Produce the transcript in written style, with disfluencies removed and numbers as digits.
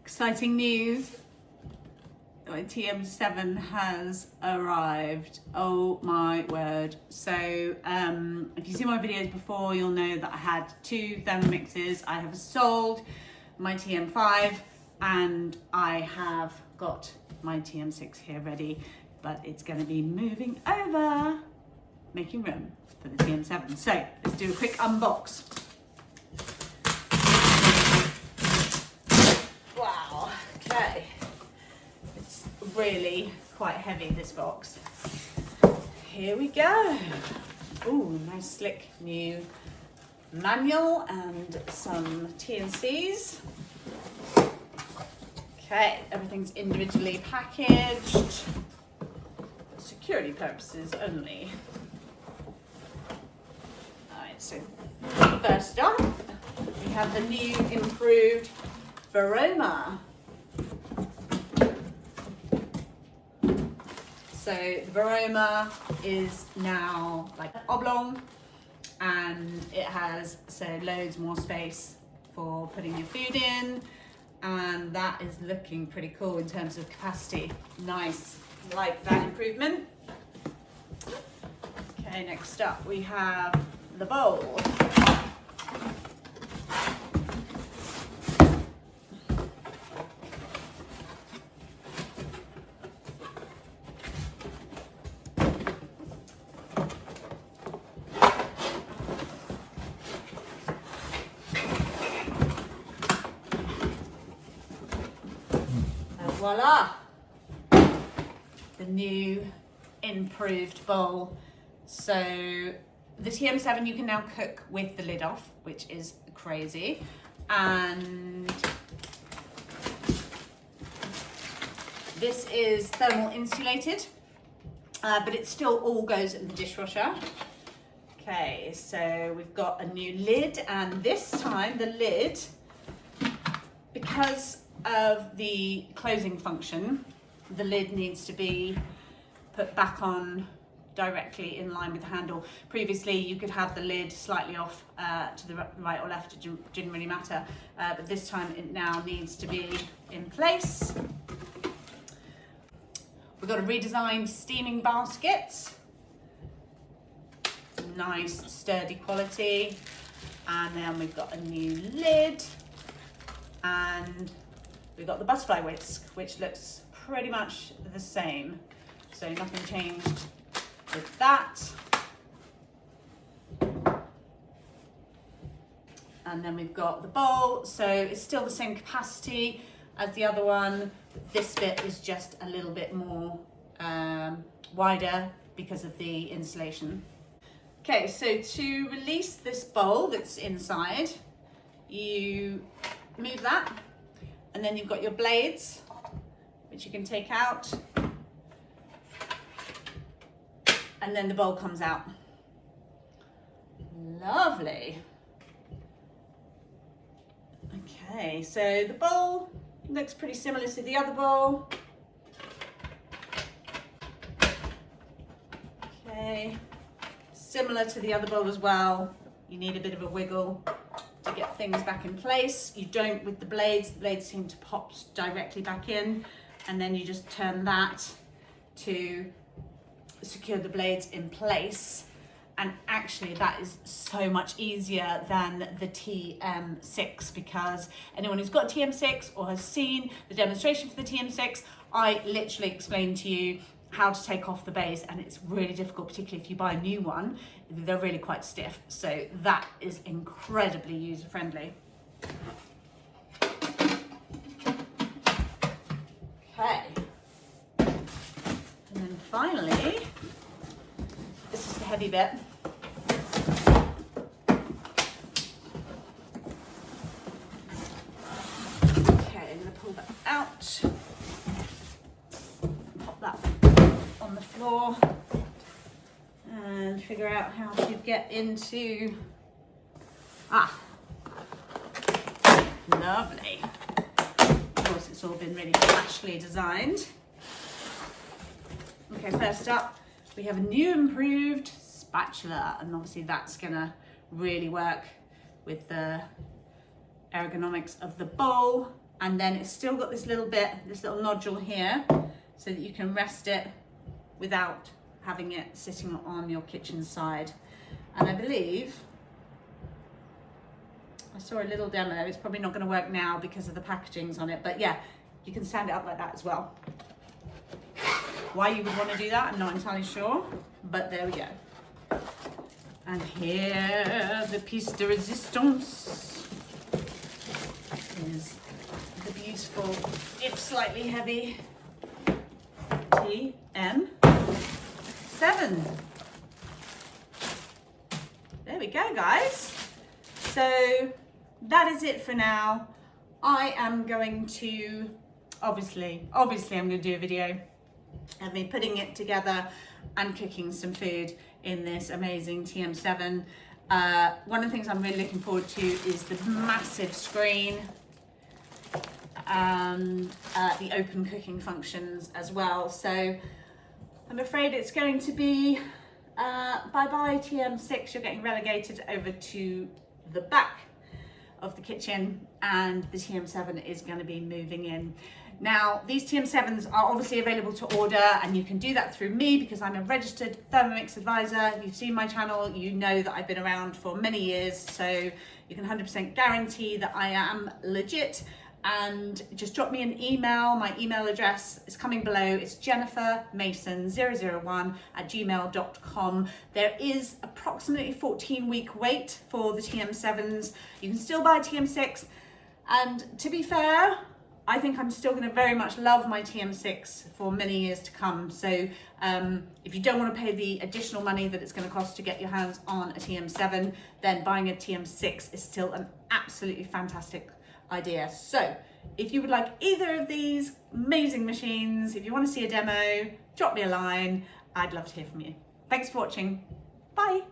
Exciting news. My TM7 has arrived. Oh my word. So if you've seen my videos before, you'll know that I had two Thermomixes. I have sold my TM5 and I have got my TM6 here ready, but it's going to be moving over, making room for the TM7. So let's do a quick unbox. Wow, okay. It's really quite heavy, this box. Here we go. Ooh, nice slick new manual and some T&Cs. Okay, everything's individually packaged. For security purposes only. Alright, so first up, we have the new improved Varoma. So the Varoma is now like oblong and it has loads more space for putting your food in, and that is looking pretty cool in terms of capacity. Nice, like that improvement. Okay, next up we have the bowl. Voila! The new improved bowl. So the TM7 you can now cook with the lid off, which is crazy. And this is thermal insulated, but it still all goes in the dishwasher. Okay, so we've got a new lid, and this time the lid, because of the closing function, the lid needs to be put back on directly in line with the handle. Previously you could have the lid slightly off to the right or left, it didn't really matter, but this time it now needs to be in place. We've got a redesigned steaming basket, nice sturdy quality, and then we've got a new lid, and we've got the butterfly whisk, which looks pretty much the same. So nothing changed with that. And then we've got the bowl. So it's still the same capacity as the other one. This bit is just a little bit more wider because of the insulation. Okay, so to release this bowl that's inside, you move that, and then you've got your blades, which you can take out, and then the bowl comes out. Lovely. Okay, so the bowl looks pretty similar to the other bowl. Okay, similar to the other bowl as well. You need a bit of a wiggle to get things back in place. You don't with the blades seem to pop directly back in, and then you just turn that to secure the blades in place. And actually that is so much easier than the TM6, because anyone who's got TM6 or has seen the demonstration for the TM6, I literally explained to you how to take off the base, and it's really difficult, particularly if you buy a new one. They're really quite stiff, so that is incredibly user-friendly. Okay, and then finally, this is the heavy bit. Okay, I'm gonna pull that out, pop that on the floor, and figure out how to get into, lovely. Of course, it's all been really flashily designed. Okay, first up, we have a new improved spatula, and obviously that's gonna really work with the ergonomics of the bowl and then it's still got this little nodule here, so that you can rest it without having it sitting on your kitchen side. And I believe I saw a little demo. It's probably not going to work now because of the packagings on it, but yeah, you can stand it up like that as well. Why you would want to do that, I'm not entirely sure, but there we go. And here, the piece de resistance is the beautiful, if slightly heavy, TM7. There we go, guys. So that is it for now. I am going to, obviously I'm going to do a video of me putting it together and cooking some food in this amazing TM7. One of the things I'm really looking forward to is the massive screen and the open cooking functions as well. So I'm afraid it's going to be bye-bye TM6. You're getting relegated over to the back of the kitchen, and the TM7 is going to be moving in. Now, these TM7s are obviously available to order, and you can do that through me because I'm a registered Thermomix advisor. If you've seen my channel, you know that I've been around for many years, so you can 100% guarantee that I am legit. And just drop me an email. My email address is coming below. It's jennifermason001@gmail.com. There is approximately 14-week wait for the TM7s. You can still buy TM6, and to be fair, I think I'm still going to very much love my TM6 for many years to come. So if you don't want to pay the additional money that it's going to cost to get your hands on a TM7, then buying a TM6 is still an absolutely fantastic idea. So if you would like either of these amazing machines, if you want to see a demo, drop me a line. I'd love to hear from you. Thanks for watching. Bye.